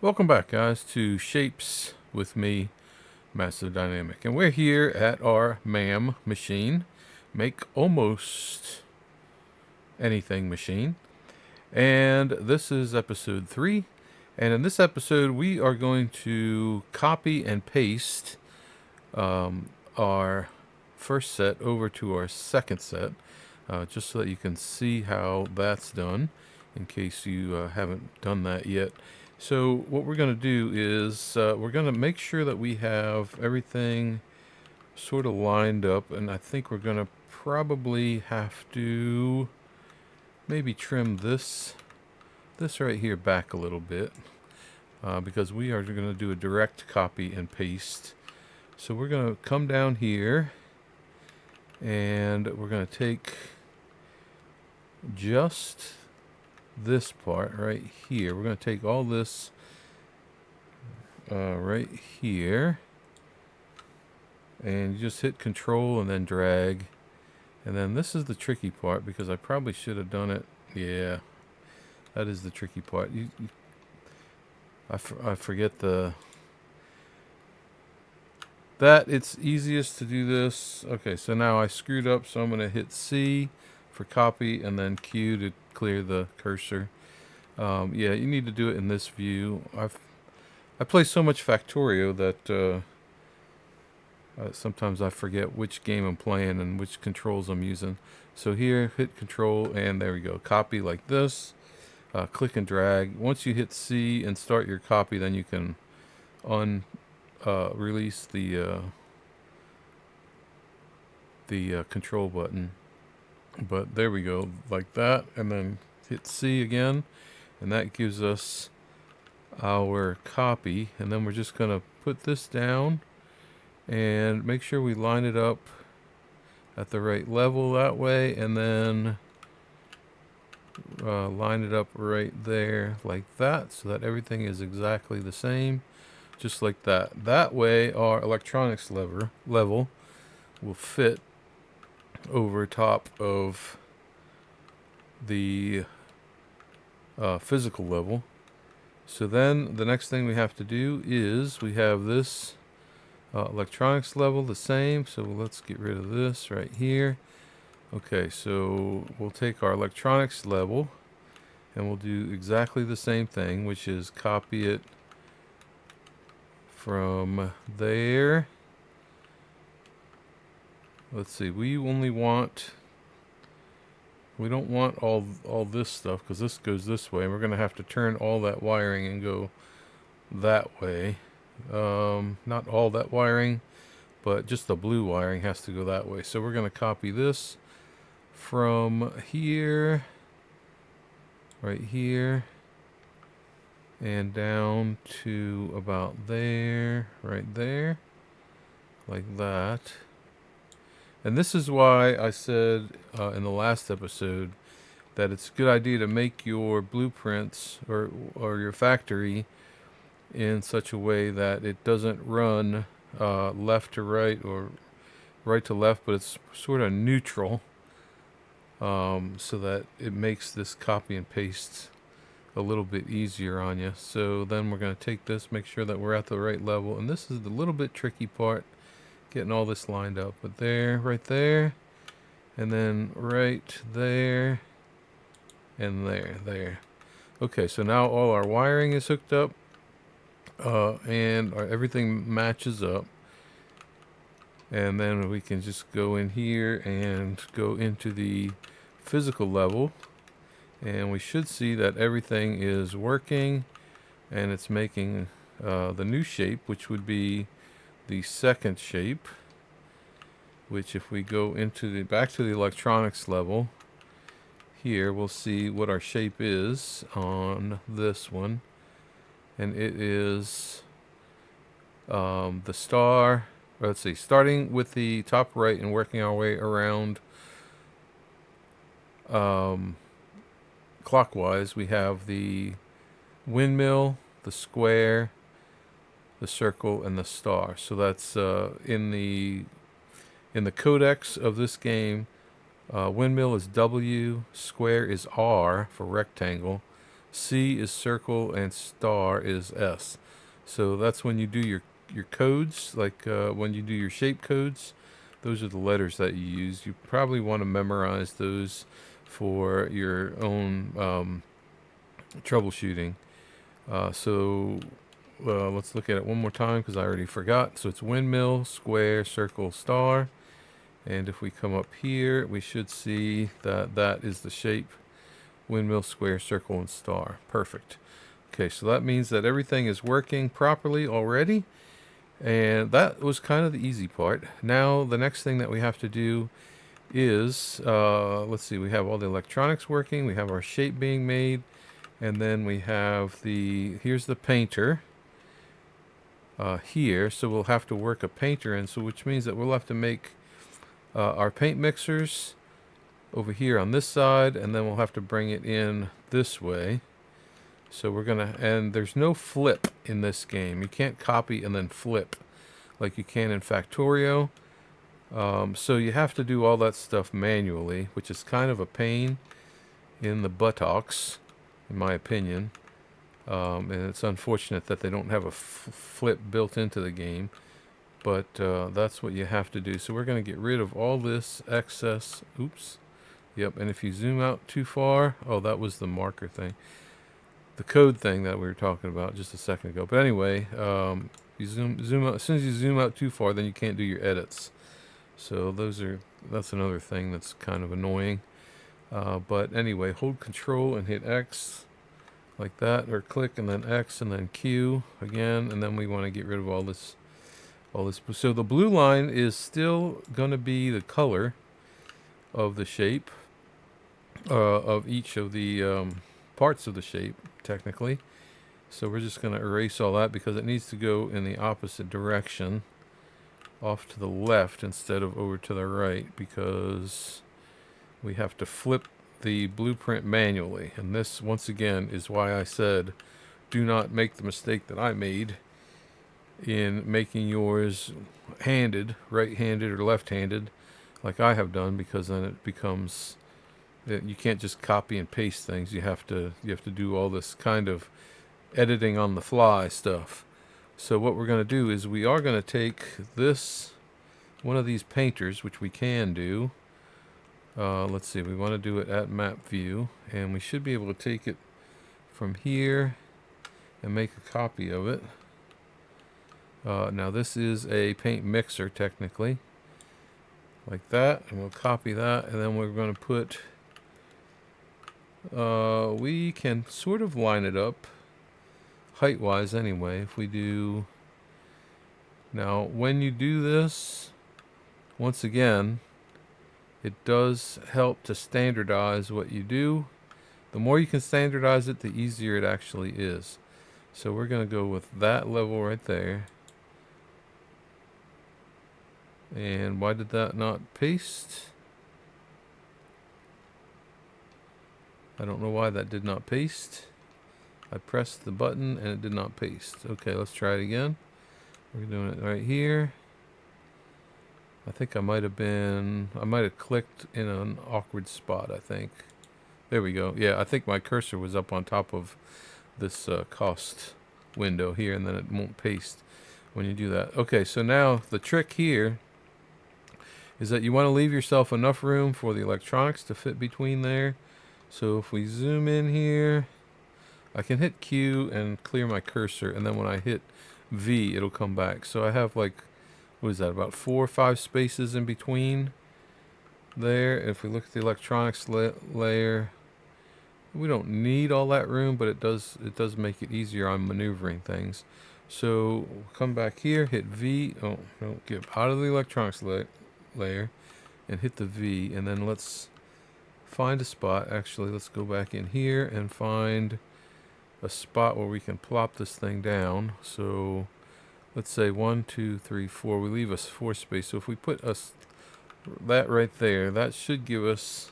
Welcome back, guys, to Shapes with me, Master Dynamic. And we're here at our MAAM machine, make almost anything machine. And this is episode 3. And in this episode, we are going to copy and paste our first set over to our second set, just so that you can see how that's done, in case you haven't done that yet. So what we're going to do is we're going to make sure that we have everything sort of lined up, and I think we're going to probably have to maybe trim this right here back a little bit, because we are going to do a direct copy and paste. So we're going to come down here and we're going to take just this part right here. We're going to take all this right here, and you just hit control and then drag. And then this is the tricky part, because I probably should have done it. Yeah, that is the tricky part. I forget that it's easiest to do this. Okay, so now I screwed up, so I'm going to hit C for copy and then Q to clear the cursor. Yeah, you need to do it in this view. I play so much Factorio that sometimes I forget which game I'm playing and which controls I'm using. So here, hit control, and there we go. Copy like this. Click and drag. Once you hit C and start your copy, then you can release the control button. But there we go, like that, and then hit C again, and that gives us our copy. And then we're just going to put this down and make sure we line it up at the right level that way, and then line it up right there like that, so that everything is exactly the same, just like that. That way our electronics level will fit over top of the physical level. So then the next thing we have to do is we have this electronics level the same, so let's get rid of this right here. Okay, so we'll take our electronics level and we'll do exactly the same thing, which is copy it from there. Let's see, we don't want all this stuff, because this goes this way, and we're going to have to turn all that wiring and go that way. Not all that wiring, but just the blue wiring has to go that way. So we're going to copy this from here, right here, and down to about there, right there, like that. And this is why I said in the last episode that it's a good idea to make your blueprints or your factory in such a way that it doesn't run left to right or right to left, but it's sort of neutral, so that it makes this copy and paste a little bit easier on you. So then we're going to take this, make sure that we're at the right level, and this is the little bit tricky part, getting all this lined up. But there, right there, and then right there, and there. Okay, so now all our wiring is hooked up, and everything matches up. And then we can just go in here and go into the physical level, and we should see that everything is working, and it's making the new shape, which would be the second shape, which if we go into back to the electronics level here, we'll see what our shape is on this one. And it is the star. Let's see, starting with the top right and working our way around clockwise, we have the windmill, the square, the circle, and the star. So that's in the codex of this game. Windmill is W, square is R for rectangle, C is circle, and star is S. So that's when you do your codes, like when you do your shape codes, those are the letters that you use. You probably want to memorize those for your own troubleshooting. Let's look at it one more time because I already forgot. So it's windmill, square, circle, star. And if we come up here, we should see that that is the shape: windmill, square, circle, and star. Perfect. Okay, so that means that everything is working properly already. And that was kind of the easy part. Now, the next thing that we have to do is, let's see, we have all the electronics working. We have our shape being made. And then we have here's the painter here. So we'll have to work a painter in. So which means that we'll have to make our paint mixers over here on this side. And then we'll have to bring it in this way. So we're going to, and there's no flip in this game. You can't copy and then flip like you can in Factorio. So you have to do all that stuff manually, which is kind of a pain in the buttocks, in my opinion. And it's unfortunate that they don't have a flip built into the game. But that's what you have to do. So we're going to get rid of all this excess. Oops. Yep, and if you zoom out too far, oh, that was the marker thing. The code thing that we were talking about just a second ago. But anyway, you zoom out. As soon as you zoom out too far, then you can't do your edits. So that's another thing that's kind of annoying. But anyway, hold Control and hit X like that, or click and then X and then Q again, and then we want to get rid of all this. So the blue line is still going to be the color of the shape of each of the parts of the shape, technically. So we're just going to erase all that because it needs to go in the opposite direction, off to the left instead of over to the right, because we have to flip the blueprint manually. And this, once again, is why I said do not make the mistake that I made in making yours handed, right-handed or left-handed, like I have done, because then it becomes, you can't just copy and paste things. You have to do all this kind of editing on the fly stuff. So what we're going to do is we are going to take this, one of these painters, which we can do. Let's see, we want to do it at map view, and we should be able to take it from here and make a copy of it. Now this is a paint mixer, technically, like that, and we'll copy that, and then we're going to put, we can sort of line it up height wise anyway. If we do, now when you do this, once again, it does help to standardize what you do. The more you can standardize it, the easier it actually is. So we're going to go with that level right there. And why did that not paste? I don't know why that did not paste. I pressed the button and it did not paste. Okay, let's try it again. We're doing it right here. I think I might have clicked in an awkward spot, I think. There we go. Yeah, I think my cursor was up on top of this cost window here, and then it won't paste when you do that. Okay, so now the trick here is that you want to leave yourself enough room for the electronics to fit between there. So if we zoom in here, I can hit Q and clear my cursor, and then when I hit V, it'll come back. So I have like, what is that, about 4 or 5 spaces in between there. If we look at the electronics layer, we don't need all that room, but it does make it easier on maneuvering things. So come back here, hit V. Oh no, get out of the electronics layer and hit the V, and then let's find a spot. Actually, let's go back in here and find a spot where we can plop this thing down. So let's say 1, 2, 3, 4. We leave us 4 space. So if we put that right there, that should give us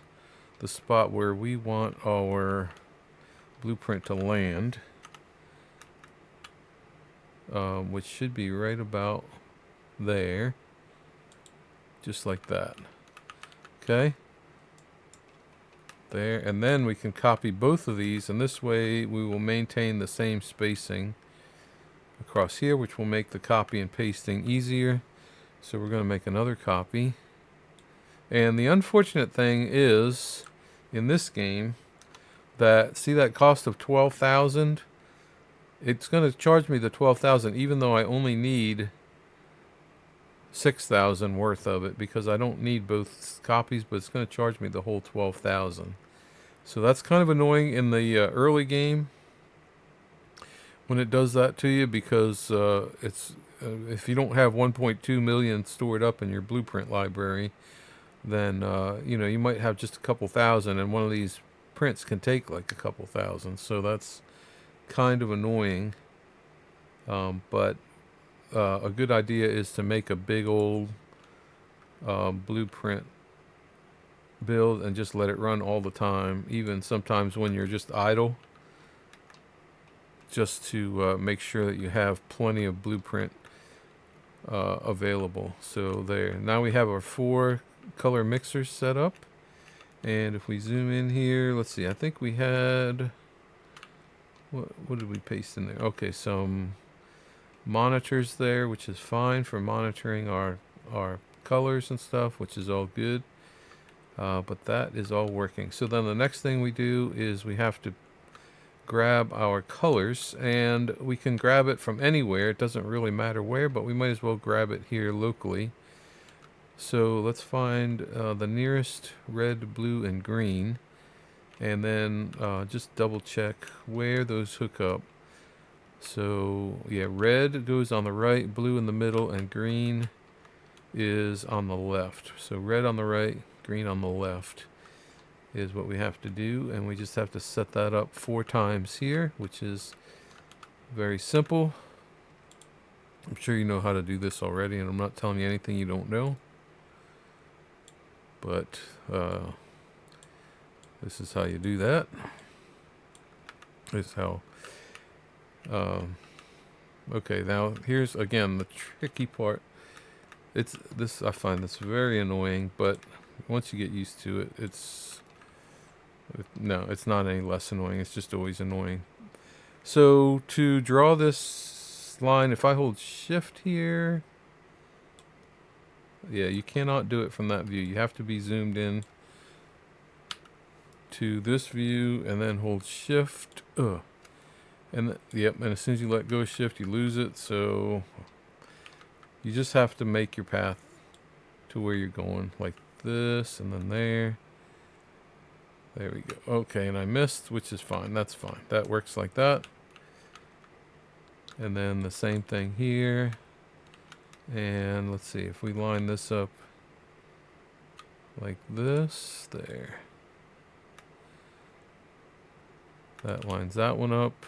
the spot where we want our blueprint to land, which should be right about there, just like that. Okay. there, and then we can copy both of these, and this way we will maintain the same spacing across here, which will make the copy and pasting easier. So we're going to make another copy. And the unfortunate thing is, in this game, that, see that cost of 12,000? It's going to charge me the 12,000 even though I only need 6,000 worth of it, because I don't need both copies, but it's going to charge me the whole 12,000. So that's kind of annoying in the early game when it does that to you, because if you don't have 1.2 million stored up in your blueprint library, then you might have just a couple thousand, and one of these prints can take like a couple thousand. So that's kind of annoying. But a good idea is to make a big old blueprint build and just let it run all the time, even sometimes when you're just idle, just to make sure that you have plenty of blueprint available. So there, now we have our 4 color mixers set up, and if we zoom in here, let's see, I think we had, what did we paste in there? Okay, some monitors there, which is fine for monitoring our colors and stuff, which is all good. But that is all working. So then the next thing we do is we have to grab our colors, and we can grab it from anywhere. It doesn't really matter where, but we might as well grab it here locally. So let's find the nearest red, blue, and green, and then just double check where those hook up. So yeah, red goes on the right, blue in the middle, and green is on the left. So red on the right, green on the left is what we have to do, and we just have to set that up 4 times here, which is very simple. I'm sure you know how to do this already, and I'm not telling you anything you don't know, but this is how you do that. This is how okay, now here's again the tricky part. It's this, I find this very annoying, but once you get used to it, it's not any less annoying. It's just always annoying. So to draw this line, if I hold shift here, yeah, you cannot do it from that view. You have to be zoomed in to this view and then hold shift. And yep, and as soon as you let go of shift, you lose it. So you just have to make your path to where you're going, like this, and then there. There we go. Okay, and I missed, which is fine. That's fine. That works like that. And then the same thing here. And let's see, if we line this up like this, there. That lines that one up.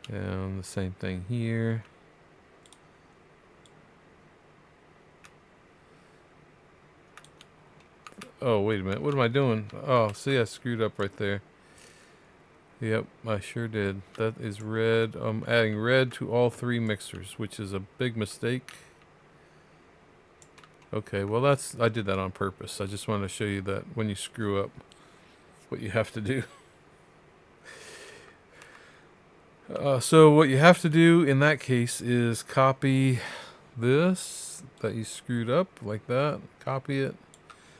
And the same thing here. Oh, wait a minute. What am I doing? Oh, see, I screwed up right there. Yep, I sure did. That is red. I'm adding red to all 3 mixers, which is a big mistake. Okay, well I did that on purpose. I just wanted to show you that when you screw up, what you have to do. So what you have to do in that case is copy this that you screwed up, like that. Copy it.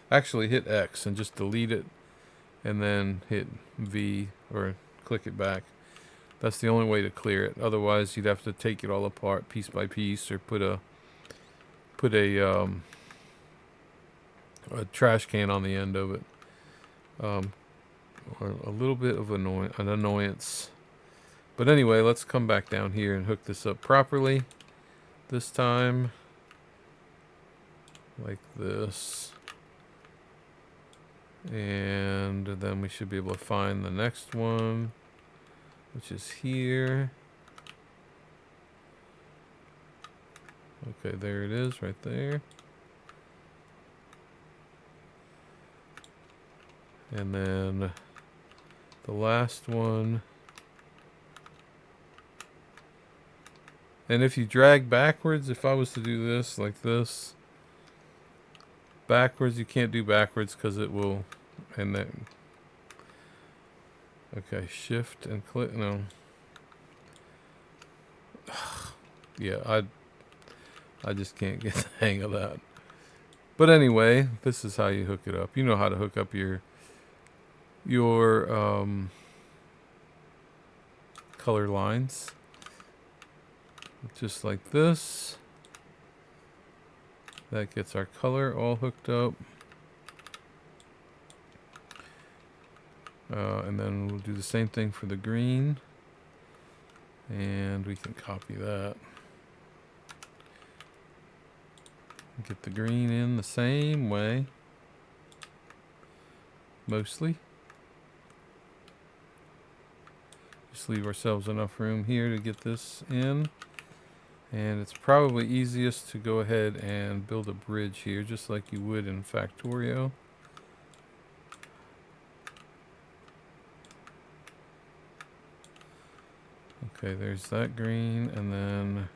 Actually hit X and just delete it, and then hit V or click it back. That's the only way to clear it. Otherwise you'd have to take it all apart piece by piece, or put a trash can on the end of it, or a little bit of an annoyance. But anyway, let's come back down here and hook this up properly this time, like this. And then we should be able to find the next one, which is here. Okay, there it is right there. And then the last one. And if you drag backwards, if I was to do this like this, backwards, you can't do backwards because it will And then, okay, shift and click, no. Yeah, I just can't get the hang of that. But anyway, this is how you hook it up. You know how to hook up your color lines. Just like this. That gets our color all hooked up. And then we'll do the same thing for the green. And we can copy that. Get the green in the same way. Mostly. Just leave ourselves enough room here to get this in. And it's probably easiest to go ahead and build a bridge here, just like you would in Factorio. Okay, there's that green, and then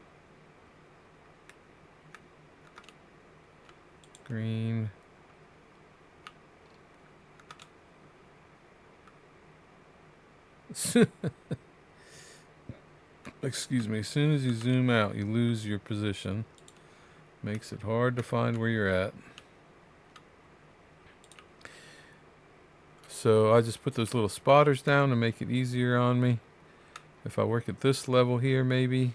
green. Excuse me, as soon as you zoom out, you lose your position. Makes it hard to find where you're at. So I just put those little spotters down to make it easier on me. If I work at this level here, maybe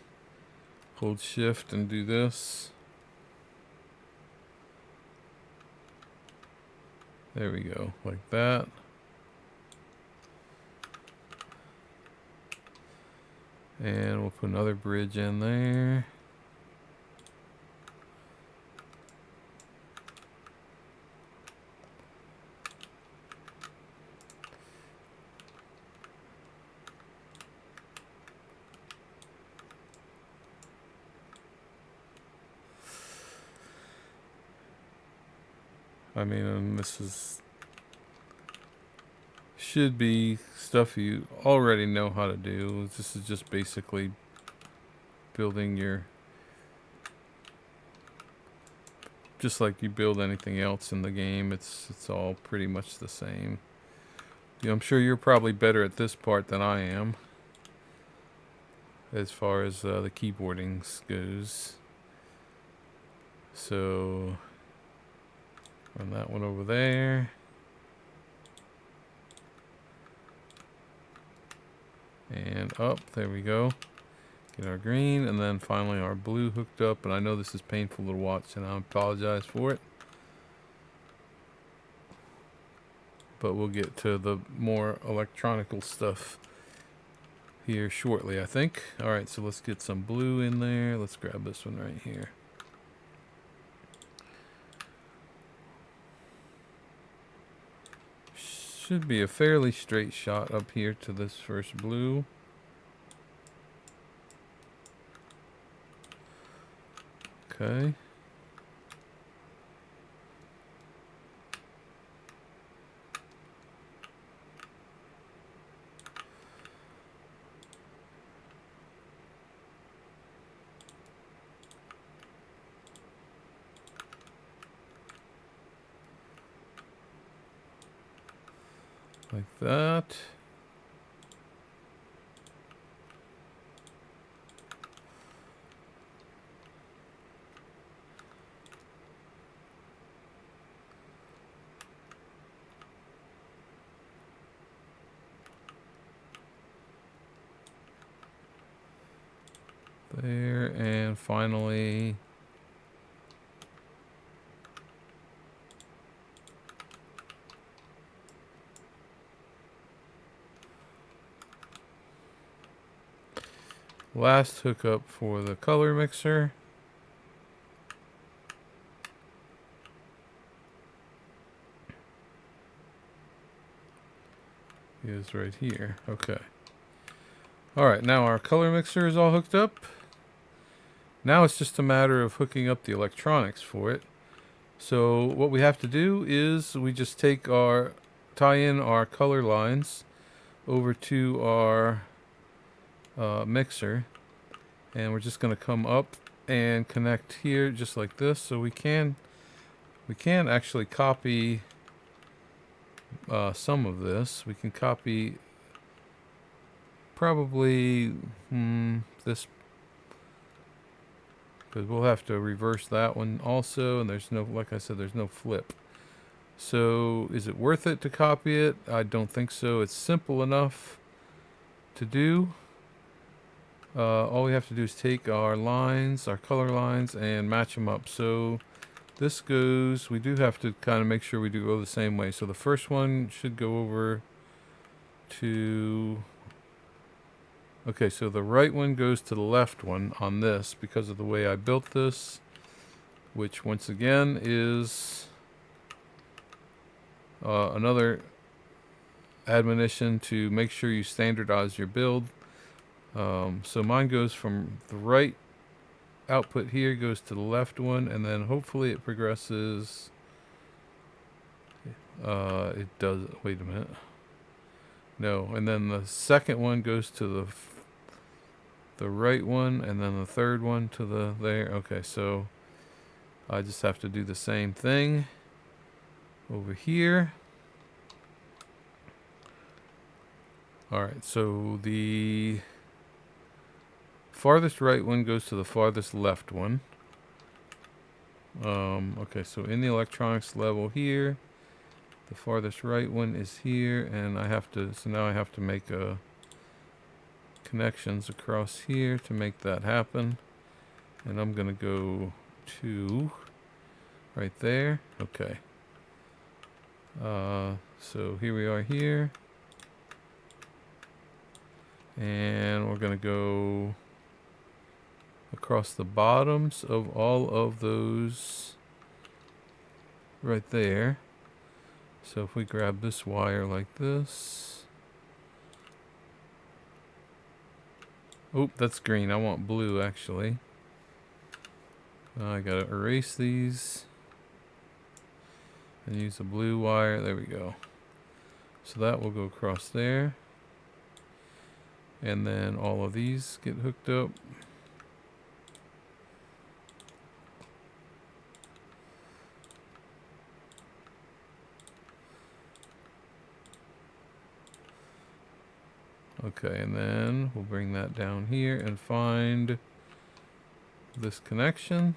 hold shift and do this. There we go, like that. And we'll put another bridge in there. I mean, and this should be stuff you already know how to do. This is just basically building your, just like you build anything else in the game. It's all pretty much the same. I'm sure you're probably better at this part than I am, as far as the keyboarding goes. So run that one over there. And up, there we go. Get our green, and then finally our blue hooked up. And I know this is painful to watch, and I apologize for it. But we'll get to the more electronical stuff here shortly, I think. Alright, so let's get some blue in there. Let's grab this one right here. Should be a fairly straight shot up here to this first blue. Okay. Like that. There, and finally last hookup for the color mixer is right here. Okay. Alright, now our color mixer is all hooked up. Now it's just a matter of hooking up the electronics for it. So what we have to do is we just tie in our color lines over to our mixer, and we're just going to come up and connect here just like this. So we can actually copy some of this. We can copy probably this, because we'll have to reverse that one also, and there's no, like I said, there's no flip. So is it worth it to copy it? I don't think so. It's simple enough to do. All we have to do is take our lines, our color lines, and match them up. So this goes, we do have to kind of make sure we do go the same way. So the first one should go over to, okay, so the right one goes to the left one on this because of the way I built this, which once again is another admonition to make sure you standardize your build. So mine goes from the right output here, goes to the left one, and then hopefully it progresses. It does, wait a minute. No, and then the second one goes to the right one, and then the third one to the there. Okay, so I just have to do the same thing over here. Alright, so the farthest right one goes to the farthest left one. Okay, so in the electronics level here, the farthest right one is here, and I have to, so now I have to make connections across here to make that happen. And I'm gonna go to right there. Okay. So here we are here. And we're gonna go across the bottoms of all of those right there. So if we grab this wire like this. Oh, that's green. I want blue actually. I gotta erase these and use a blue wire. There we go. So that will go across there. And then all of these get hooked up. Okay, and then we'll bring that down here and find this connection.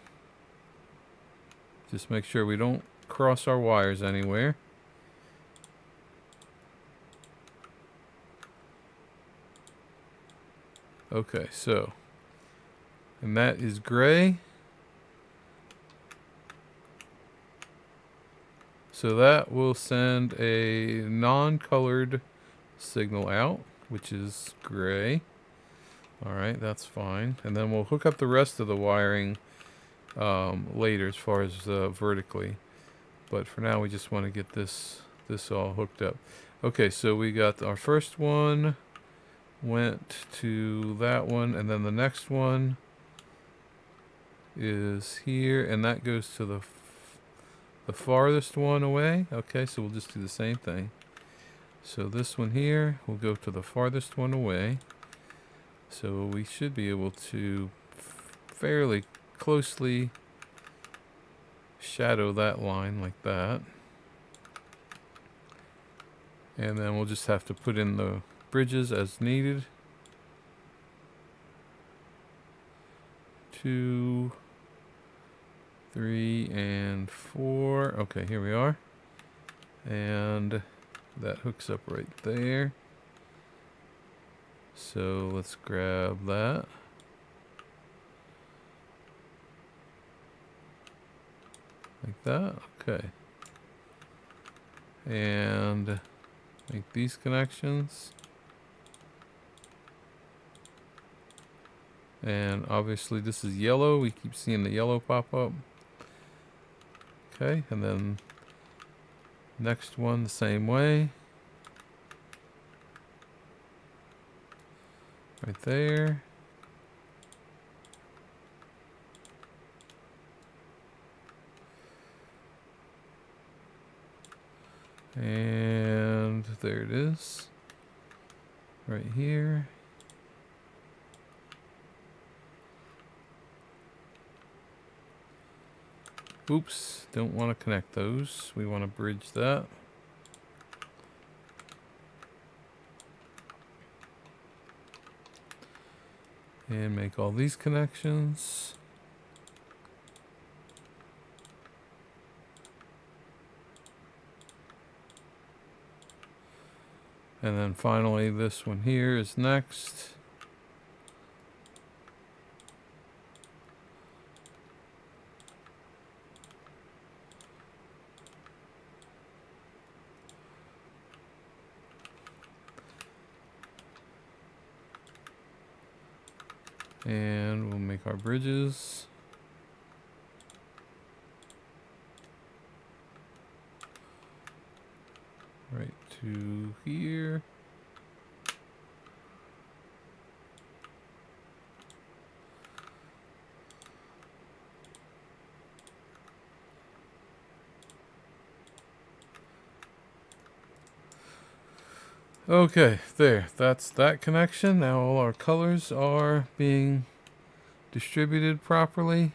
Just make sure we don't cross our wires anywhere. Okay, so, and that is gray. So that will send a non-colored signal out, which is gray. Alright, that's fine. And then we'll hook up the rest of the wiring later as far as vertically. But for now we just want to get this all hooked up. Okay, so we got our first one went to that one, and then the next one is here, and that goes to the farthest one away. Okay, so we'll just do the same thing. So this one here will go to the farthest one away. So we should be able to fairly closely shadow that line like that. And then we'll just have to put in the bridges as needed. 2, 3, and 4. Okay, here we are. And that hooks up right there. So let's grab that. Like that. Okay. And make these connections. And obviously this is yellow. We keep seeing the yellow pop up. Okay, and then next one the same way. Right there. And there it is. Right here. Oops, don't want to connect those. We want to bridge that. And make all these connections. And then finally this one here is next. And we'll make our bridges. Right to here. Okay, there. That's that connection. Now all our colors are being distributed properly.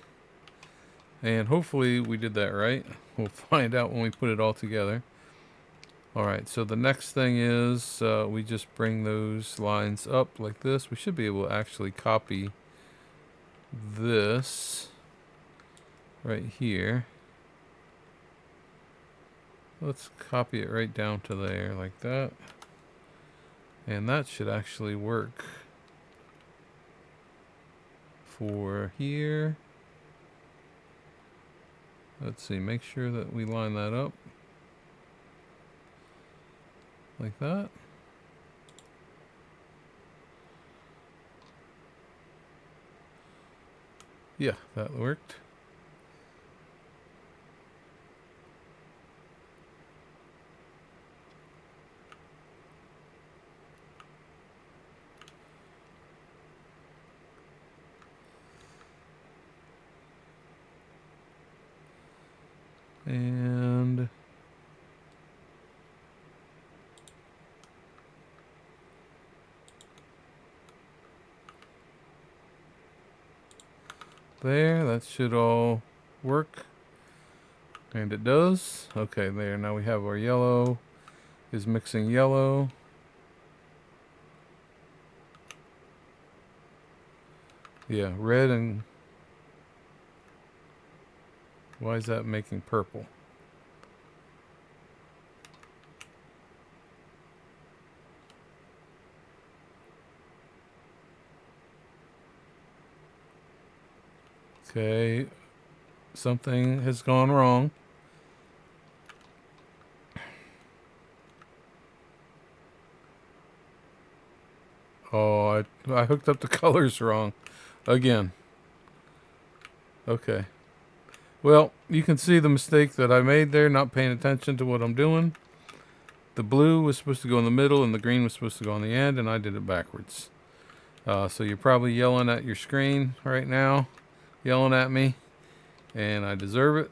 And hopefully we did that right. We'll find out when we put it all together. Alright, so the next thing is we just bring those lines up like this. We should be able to actually copy this right here. Let's copy it right down to there like that. And that should actually work for here. Let's see, make sure that we line that up like that. Yeah, that worked. And there, that should all work. And it does. Okay, there. Now we have our yellow is mixing yellow. Yeah, red and... Why is that making purple? Okay, something has gone wrong. Oh, I hooked up the colors wrong again. Okay. Well, you can see the mistake that I made there, not paying attention to what I'm doing. The blue was supposed to go in the middle and the green was supposed to go on the end, and I did it backwards. So you're probably yelling at your screen right now, yelling at me, and I deserve it.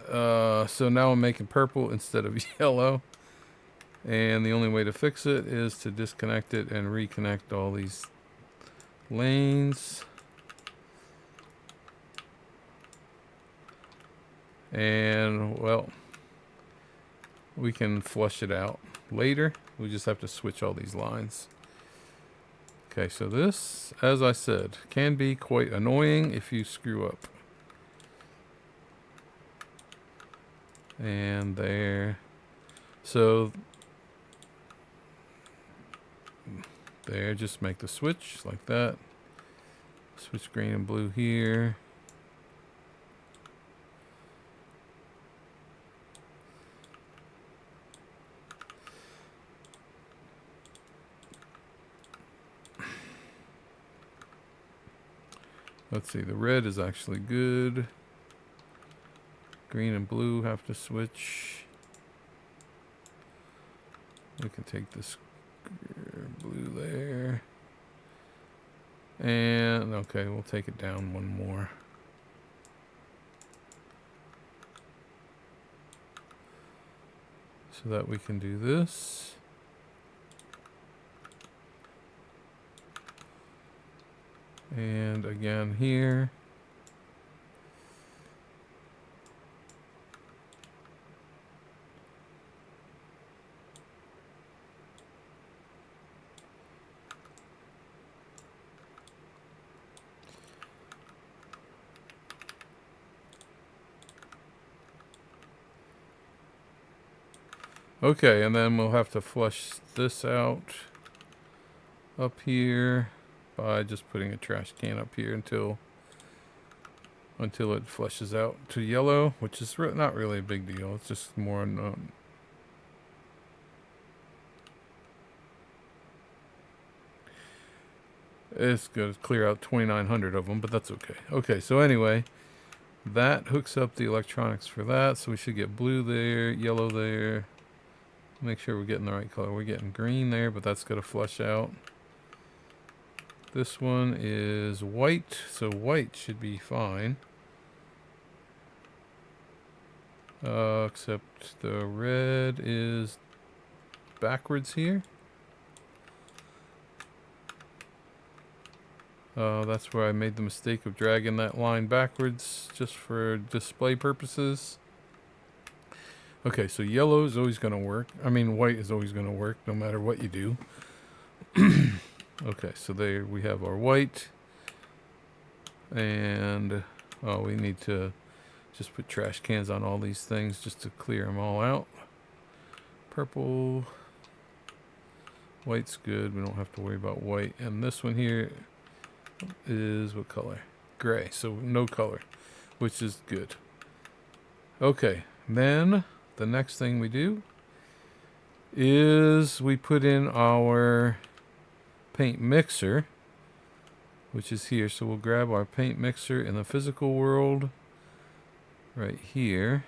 So now I'm making purple instead of yellow. And the only way to fix it is to disconnect it and reconnect all these lanes. And, well, we can flush it out later. We just have to switch all these lines. Okay, so this, as I said, can be quite annoying if you screw up. And there. So, there, just make the switch like that. Switch green and blue here. Let's see, the red is actually good. Green and blue have to switch. We can take this blue there. And, okay, we'll take it down one more. So that we can do this. And again here. Okay, and then we'll have to flush this out up here by just putting a trash can up here until it flushes out to yellow, which is not really a big deal. It's just more it's going to clear out 2,900 of them, but that's okay. Okay, so anyway, that hooks up the electronics for that, so we should get blue there, yellow there. Make sure we're getting the right color. We're getting green there, but that's going to flush out. This one is white, so white should be fine. Except the red is backwards here. That's where I made the mistake of dragging that line backwards just for display purposes. Okay, so yellow is always going to work. I mean, white is always going to work no matter what you do. Okay, so there we have our white. And we need to just put trash cans on all these things just to clear them all out. Purple. White's good. We don't have to worry about white. And this one here is what color? Gray. So no color, which is good. Okay, then the next thing we do is we put in our paint mixer, which is here. So we'll grab our paint mixer in the physical world right here.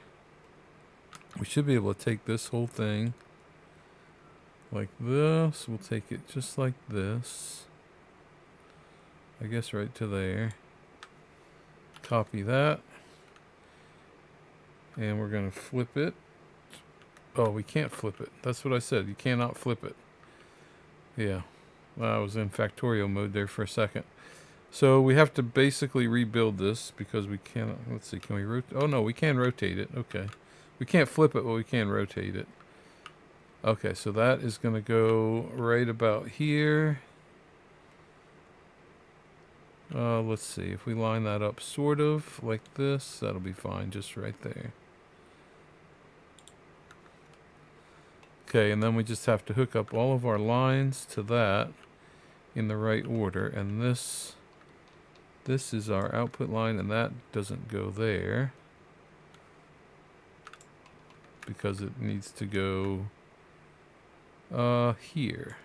We should be able to take this whole thing like this. We'll take it just like this. I guess right to there. Copy that. And we're going to flip it. Oh, we can't flip it. That's what I said. You cannot flip it. Yeah. Well, I was in Factorio mode there for a second. So we have to basically rebuild this because we cannot. Let's see. Can we rotate? Oh, no. We can rotate it. Okay. We can't flip it, but we can rotate it. Okay. So that is going to go right about here. Let's see. If we line that up sort of like this, that'll be fine. Just right there. Okay, and then we just have to hook up all of our lines to that in the right order. And this is our output line, and that doesn't go there because it needs to go here.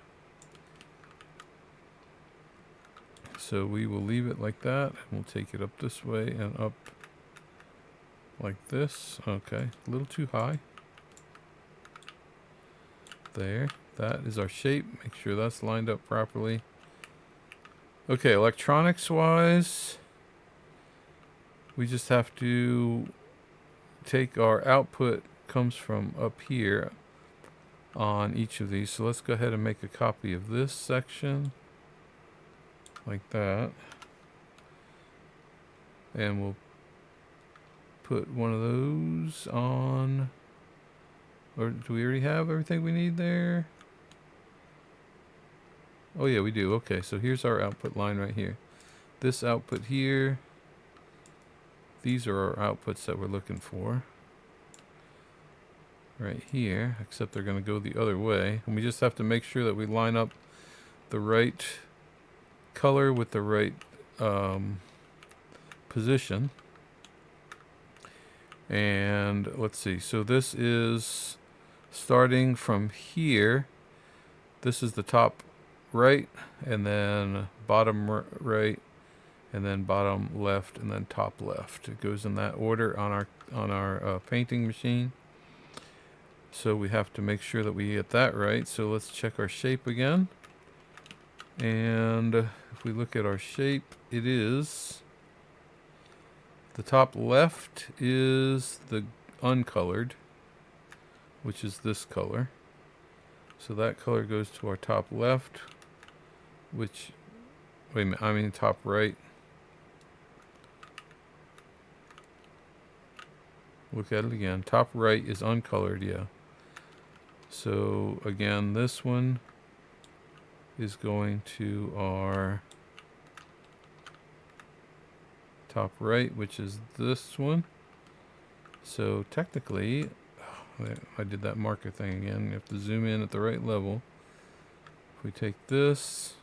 So we will leave it like that, and we'll take it up this way and up like this. Okay, a little too high. There, that is our shape. Make sure that's lined up properly. Okay, electronics wise, we just have to take our output comes from up here on each of these. So let's go ahead and make a copy of this section like that. And we'll put one of those on. Or do we already have everything we need there? Oh yeah, we do. Okay, so here's our output line right here. This output here. These are our outputs that we're looking for. Right here, except they're going to go the other way. And we just have to make sure that we line up the right color with the right position. And let's see. So this is starting from here. This is the top right, and then bottom right, and then bottom left, and then top left. It goes in that order on our painting machine. So we have to make sure that we get that right. So let's check our shape again. And if we look at our shape, it is the top left is the uncolored, which is this color. So that color goes to our top left, which, wait a minute, I mean top right. Look at it again. Top right is uncolored, yeah. So again, this one is going to our top right, which is this one. So technically, I did that marker thing again. You have to zoom in at the right level. If we take this,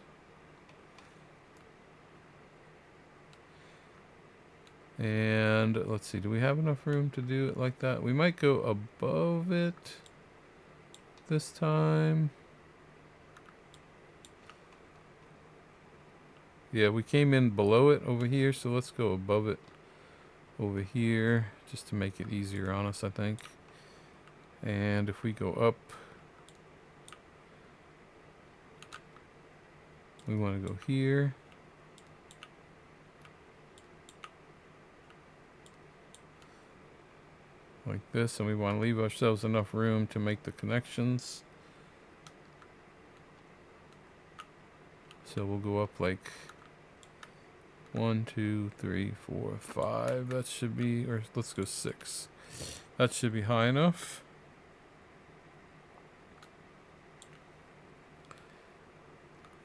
and let's see, do we have enough room to do it like that? We might go above it this time. Yeah, we came in below it over here, so let's go above it over here just to make it easier on us, I think. And if we go up, we want to go here. Like this, and we want to leave ourselves enough room to make the connections. So we'll go up like 1, 2, 3, 4, 5. That should be, or let's go 6. That should be high enough.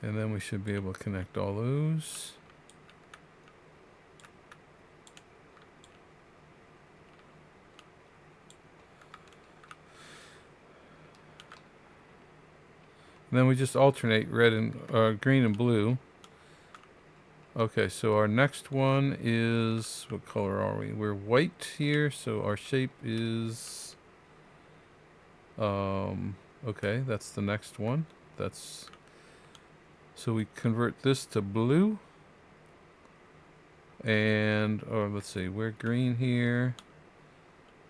And then we should be able to connect all those. And then we just alternate red and green and blue. Okay, so our next one is, what color are we? We're white here, so our shape is, okay, that's the next one. That's, so we convert this to blue. And, or let's see, we're green here.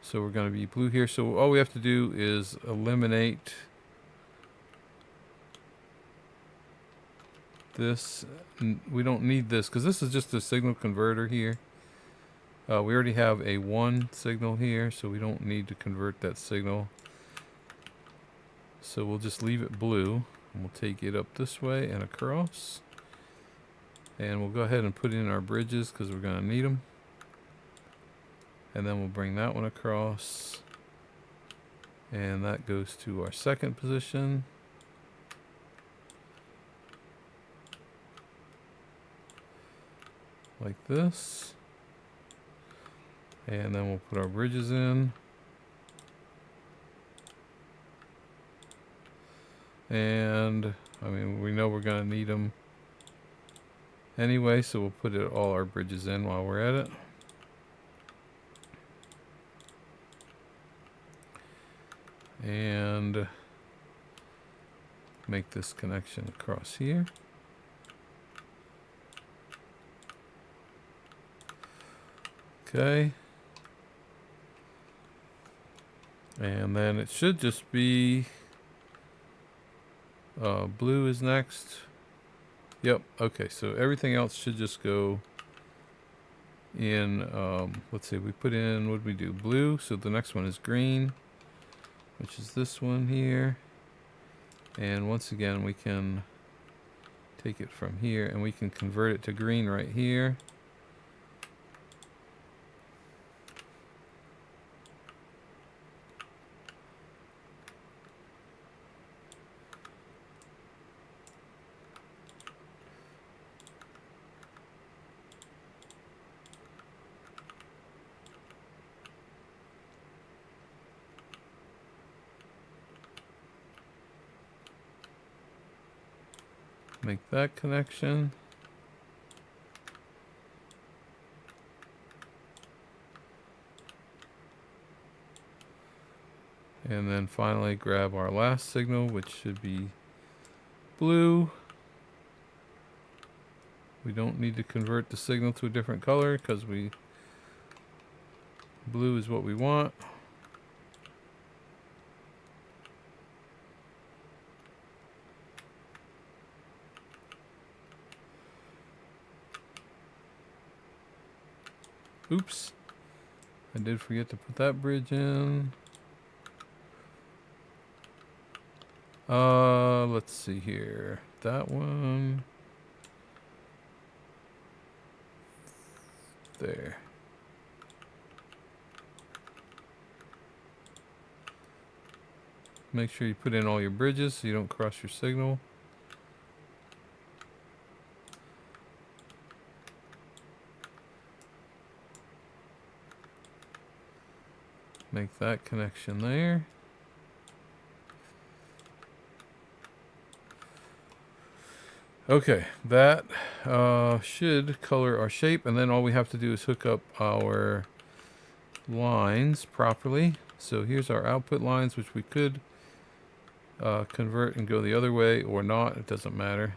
So we're going to be blue here. So all we have to do is eliminate this. We don't need this because this is just a signal converter here. We already have a 1 signal here, so we don't need to convert that signal. So we'll just leave it blue, and we'll take it up this way and across. And we'll go ahead and put in our bridges because we're going to need them. And then we'll bring that one across. And that goes to our second position. Like this. And then we'll put our bridges in. And, I mean, we know we're going to need them anyway, so we'll put all our bridges in while we're at it. And make this connection across here. Okay. And then it should just be blue is next. Yep. Okay, so everything else should just go in, let's see, we put in, what did we do? Blue, so the next one is green, which is this one here. And once again, we can take it from here and we can convert it to green right here. Make that connection. And then finally grab our last signal, which should be blue. We don't need to convert the signal to a different color because blue is what we want. Oops, I did forget to put that bridge in. Let's see here. That one. There. Make sure you put in all your bridges so you don't cross your signal. Make that connection there. Okay, that should color our shape, and then all we have to do is hook up our lines properly. So here's our output lines, which we could convert and go the other way or not. It doesn't matter.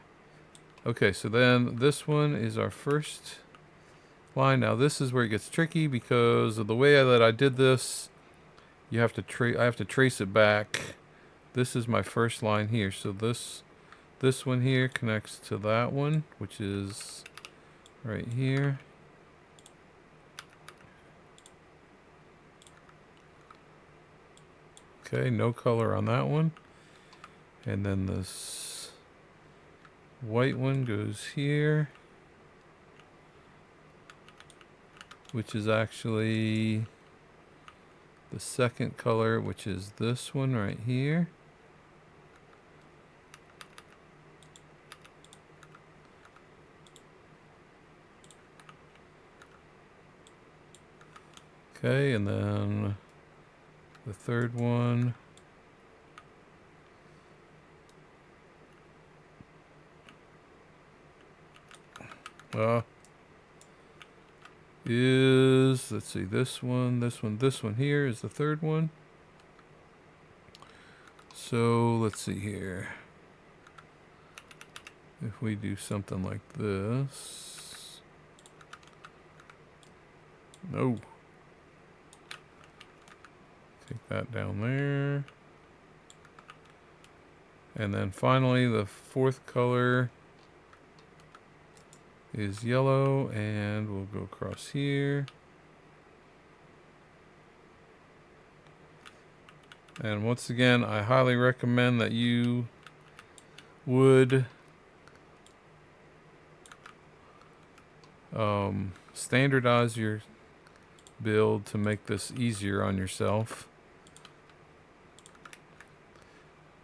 Okay, so then this one is our first line. Now this is where it gets tricky because of the way that I did this. You have to I have to trace it back. This is my first line here. So this one here connects to that one, which is right here. Okay, no color on that one. And then this white one goes here, which is actually the second color, which is this one right here. Okay, and then the third one is, let's see, this one here is the third one. So let's see here. If we do something like this. No. Take that down there. And then finally the fourth color is yellow, and we'll go across here. And once again, I highly recommend that you would standardize your build to make this easier on yourself.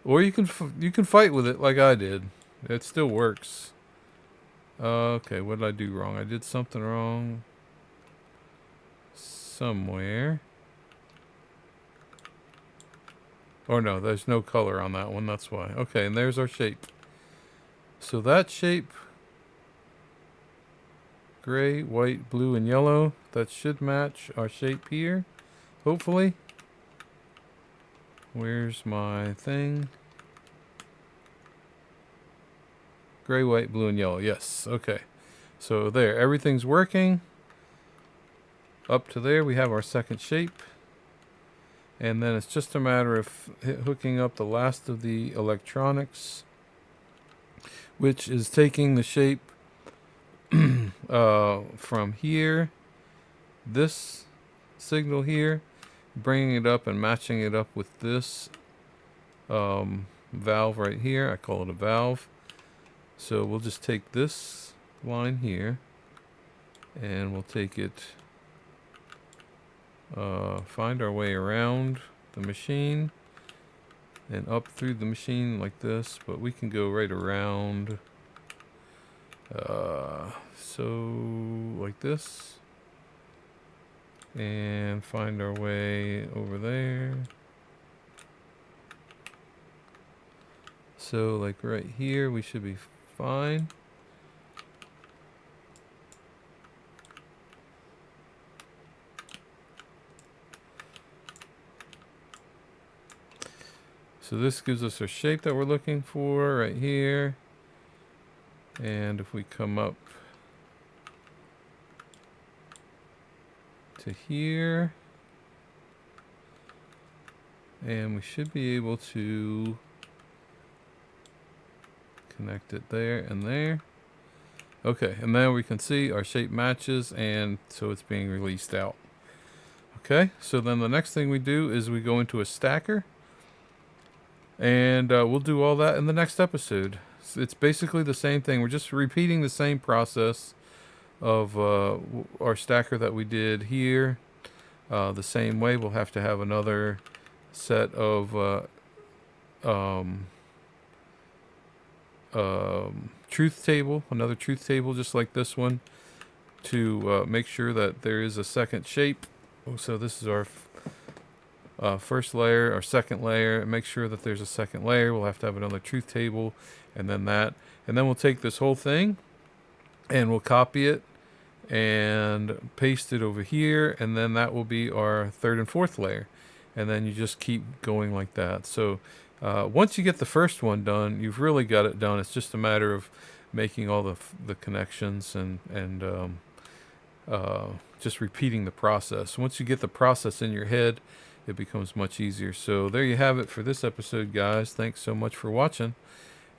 Or you can fight with it like I did. It still works. Okay, what did I do wrong? I did something wrong somewhere. Or no, there's no color on that one. That's why. Okay, and there's our shape. So that shape, gray, white, blue, and yellow, that should match our shape here, hopefully. Where's my thing? Gray, white, blue, and yellow. Yes. Okay. So there, everything's working. Up to there, we have our second shape. And then it's just a matter of hooking up the last of the electronics, which is taking the shape from here, this signal here, bringing it up and matching it up with this valve right here. I call it a valve. So we'll just take this line here, and we'll take it, find our way around the machine and up through the machine like this, but we can go right around, so like this, and find our way over there. So like right here, we should be fine. So this gives us our shape that we're looking for right here. And if we come up to here, and we should be able to connect it there and there. Okay, and now we can see our shape matches, and so it's being released out. Okay, so then the next thing we do is we go into a stacker, and we'll do all that in the next episode. It's basically the same thing. We're just repeating the same process of our stacker that we did here. The same way, we'll have to have another set of truth table, another truth table just like this one, to make sure that there is a second shape. So this is our first layer or second layer, and make sure that there's a second layer. We'll have to have another truth table, and then that. And then we'll take this whole thing and we'll copy it and paste it over here, and then that will be our third and fourth layer. And then you just keep going like that. So once you get the first one done, you've really got it done. It's just a matter of making all the connections and just repeating the process. Once you get the process in your head, it becomes much easier. So there you have it for this episode, guys. Thanks so much for watching.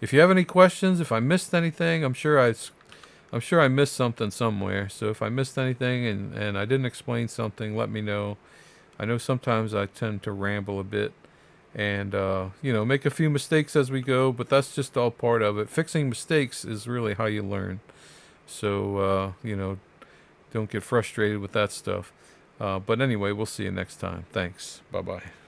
If you have any questions, if I missed anything, I'm sure I missed something somewhere. So if I missed anything and I didn't explain something, let me know. I know sometimes I tend to ramble a bit and make a few mistakes as we go, but that's just all part of it. Fixing mistakes is really how you learn. So don't get frustrated with that stuff. But anyway, we'll see you next time. Thanks. Bye-bye.